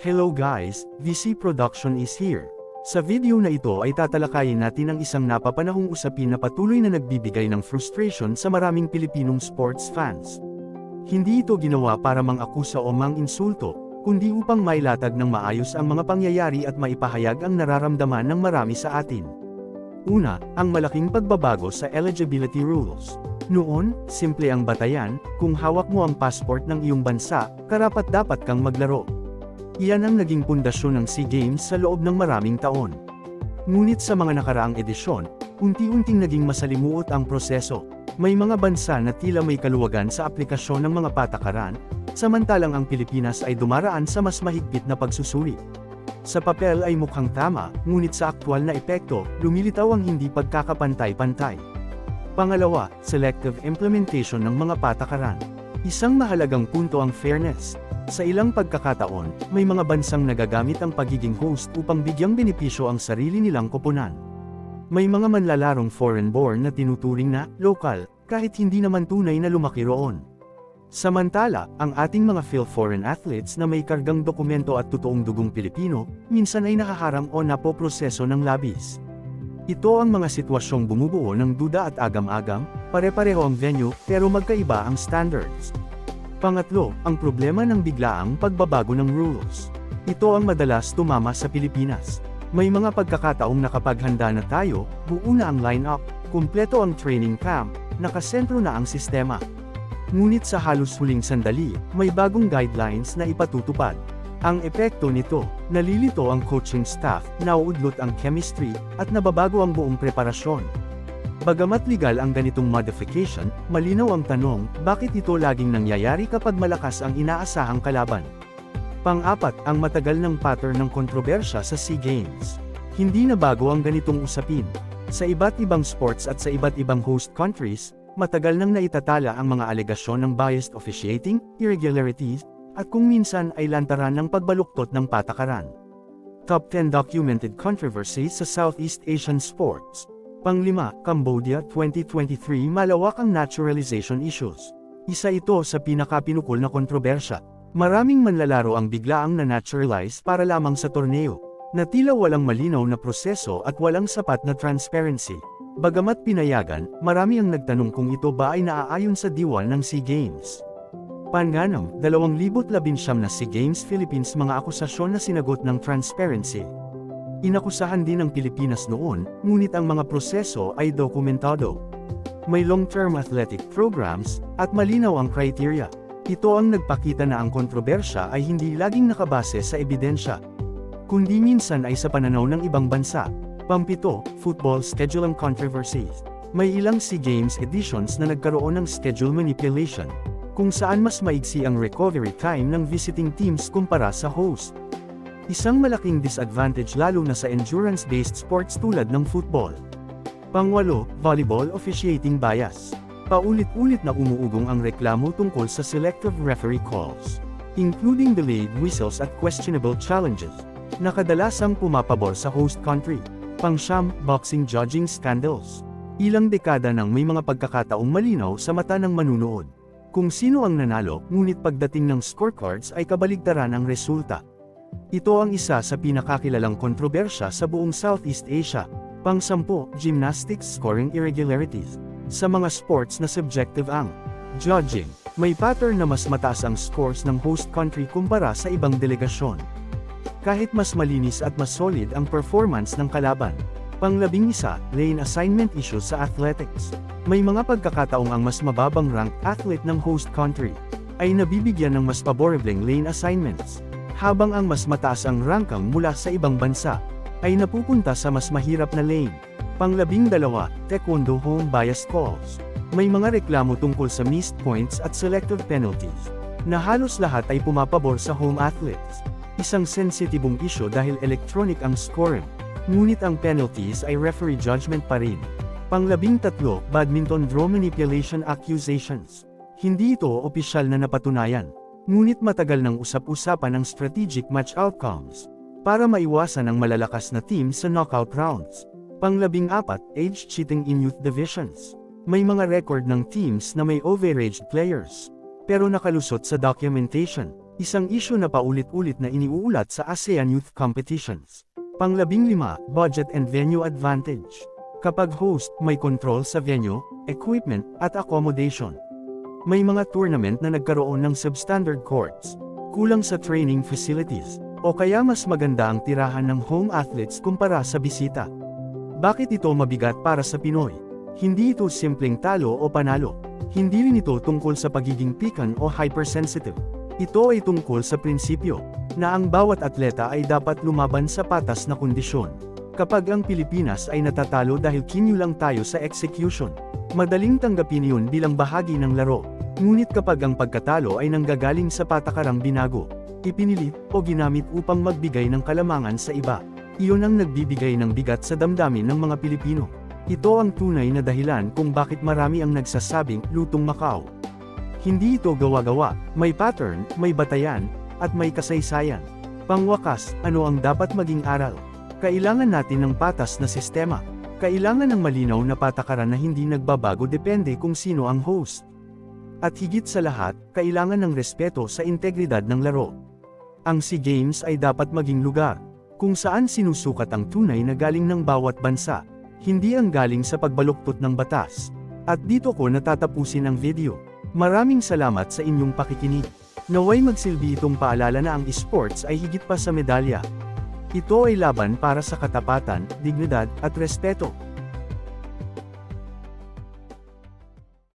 Hello guys, VC Production is here. Sa video na ito ay tatalakayin natin ang isang napapanahong usapin na patuloy na nagbibigay ng frustration sa maraming Pilipinong sports fans. Hindi ito ginawa para mang-akusa o mang-insulto, kundi upang mailatag ng maayos ang mga pangyayari at maipahayag ang nararamdaman ng marami sa atin. Una, ang malaking pagbabago sa eligibility rules. Noon, simple ang batayan, kung hawak mo ang passport ng iyong bansa, karapat-dapat kang maglaro. Iyan ang naging pundasyon ng SEA Games sa loob ng maraming taon. Ngunit sa mga nakaraang edisyon, unti-unting naging masalimuot ang proseso. May mga bansa na tila may kaluwagan sa aplikasyon ng mga patakaran, samantalang ang Pilipinas ay dumaraan sa mas mahigpit na pagsusuri. Sa papel ay mukhang tama, ngunit sa aktwal na epekto, lumilitaw ang hindi pagkakapantay-pantay. Pangalawa, selective implementation ng mga patakaran. Isang mahalagang punto ang fairness. Sa ilang pagkakataon, may mga bansang nagagamit ang pagiging host upang bigyang benepisyo ang sarili nilang koponan. May mga manlalarong foreign-born na tinuturing na lokal, kahit hindi naman tunay na lumaki roon. Samantala, ang ating mga Phil-foreign athletes na may kargang dokumento at totoong dugong Pilipino, minsan ay nakaharang o napoproseso ng labis. Ito ang mga sitwasyong bumubuo ng duda at agam-agam, pare-pareho ang venue, pero magkaiba ang standards. Pangatlo, ang problema ng biglaang pagbabago ng rules. Ito ang madalas tumama sa Pilipinas. May mga pagkakataong nakapaghanda na tayo, buo na ang line-up, kumpleto ang training camp, nakasentro na ang sistema. Ngunit sa halos huling sandali, may bagong guidelines na ipatutupad. Ang epekto nito, nalilito ang coaching staff, nauudlot ang chemistry, at nababago ang buong preparasyon. Bagamat legal ang ganitong modification, malinaw ang tanong, bakit ito laging nangyayari kapag malakas ang inaasahang kalaban? Pang-apat, ang matagal ng pattern ng kontrobersya sa SEA Games. Hindi na bago ang ganitong usapin. Sa iba't ibang sports at sa iba't ibang host countries, matagal nang naitatala ang mga alegasyon ng biased officiating, irregularities, at kung minsan ay lantaran ng pagbaluktot ng patakaran. Top 10 documented controversies sa Southeast Asian sports. Panglima, Cambodia 2023 malawak ang naturalization issues. Isa ito sa pinakapinukol na kontrobersya. Maraming manlalaro ang biglaang na-naturalize para lamang sa torneo, na tila walang malinaw na proseso at walang sapat na transparency. Bagamat pinayagan, marami ang nagtanong kung ito ba ay naaayon sa diwan ng SEA Games. Panganam, 2019 na SEA Games Philippines mga akusasyon na sinagot ng transparency. Inakusahan din ng Pilipinas noon, ngunit ang mga proseso ay dokumentado. May long-term athletic programs, at malinaw ang criteria. Ito ang nagpakita na ang kontrobersya ay hindi laging nakabase sa ebidensya, kundi minsan ay sa pananaw ng ibang bansa. Pampito, football scheduling controversies. May ilang SEA Games editions na nagkaroon ng schedule manipulation, kung saan mas maigsi ang recovery time ng visiting teams kumpara sa host. Isang malaking disadvantage lalo na sa endurance-based sports tulad ng football. Pangwalo, volleyball officiating bias. Paulit-ulit na umuugong ang reklamo tungkol sa selective referee calls, including delayed whistles at questionable challenges, na kadalasang pumapabor sa host country. Pangsyam, boxing judging scandals. Ilang dekada nang may mga pagkakataong malinaw sa mata ng manunood kung sino ang nanalo, ngunit pagdating ng scorecards ay kabaligtaran ang resulta. Ito ang isa sa pinakakilalang kontrobersya sa buong Southeast Asia. Pang-10, gymnastics scoring irregularities. Sa mga sports na subjective ang judging, may pattern na mas mataas ang scores ng host country kumpara sa ibang delegasyon. Kahit mas malinis at mas solid ang performance ng kalaban. Pang-11, lane assignment issues sa athletics. May mga pagkakataong ang mas mababang ranked athlete ng host country ay nabibigyan ng mas paboribleng lane assignments, habang ang mas mataas ang rankang mula sa ibang bansa ay napupunta sa mas mahirap na lane. Pang-12, taekwondo home bias calls. May mga reklamo tungkol sa missed points at selective penalties, na halos lahat ay pumapabor sa home athletes. Isang sensitibong issue dahil electronic ang scoring, ngunit ang penalties ay referee judgment pa rin. Pang-13, badminton draw manipulation accusations. Hindi ito opisyal na napatunayan, ngunit matagal ng usap-usapan ang strategic match outcomes, para maiwasan ang malalakas na team sa knockout rounds. Pang-14, age cheating in youth divisions. May mga record ng teams na may overaged players, pero nakalusot sa documentation. Isang isyu na paulit-ulit na iniuulat sa ASEAN Youth Competitions. Pang-15, Budget and Venue Advantage. Kapag host, may control sa venue, equipment, at accommodation. May mga tournament na nagkaroon ng substandard courts, kulang sa training facilities, o kaya mas maganda ang tirahan ng home athletes kumpara sa bisita. Bakit ito mabigat para sa Pinoy? Hindi ito simpleng talo o panalo. Hindi rin ito tungkol sa pagiging pikan o hypersensitive. Ito ay tungkol sa prinsipyo, na ang bawat atleta ay dapat lumaban sa patas na kondisyon. Kapag ang Pilipinas ay natatalo dahil kinyo lang tayo sa execution, madaling tanggapin yun bilang bahagi ng laro. Ngunit kapag ang pagkatalo ay nanggagaling sa patakarang binago, ipinilit, o ginamit upang magbigay ng kalamangan sa iba, iyon ang nagbibigay ng bigat sa damdamin ng mga Pilipino. Ito ang tunay na dahilan kung bakit marami ang nagsasabing, lutong Macau. Hindi ito gawa-gawa, may pattern, may batayan, at may kasaysayan. Pangwakas, ano ang dapat maging aral? Kailangan natin ng patas na sistema. Kailangan ng malinaw na patakaran na hindi nagbabago depende kung sino ang host. At higit sa lahat, kailangan ng respeto sa integridad ng laro. Ang SEA Games ay dapat maging lugar kung saan sinusukat ang tunay na galing ng bawat bansa, hindi ang galing sa pagbaluktot ng batas. At dito ko natatapusin ang video. Maraming salamat sa inyong pakikinig. Naway magsilbi itong paalala na ang esports ay higit pa sa medalya. Ito ay laban para sa katapatan, dignidad, at respeto.